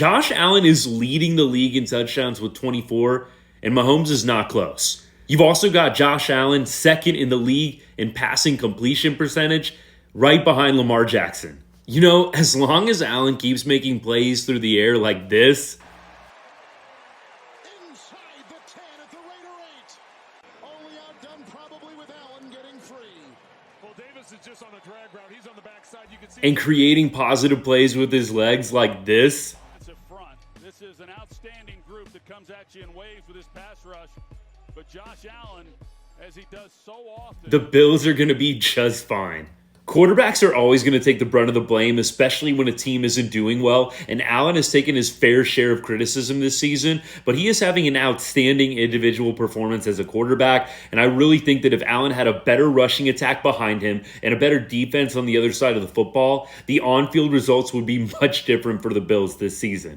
Josh Allen is leading the league in touchdowns with 24, and Mahomes is not close. You've also got Josh Allen second in the league in passing completion percentage, right behind Lamar Jackson. As long as Allen keeps making plays through the air like this, Inside the 10 at the Raider 8. Only outdone probably with Allen getting free. Well, Davis is just on a drag route. He's on the backside. You can see and creating positive plays with his legs like this, front. This is an outstanding group that comes at you in waves with his pass rush. But Josh Allen, as he does so often, the Bills are going to be just fine. Quarterbacks are always going to take the brunt of the blame, especially when a team isn't doing well, and Allen has taken his fair share of criticism this season, but he is having an outstanding individual performance as a quarterback, and I really think that if Allen had a better rushing attack behind him and a better defense on the other side of the football, the on-field results would be much different for the Bills this season.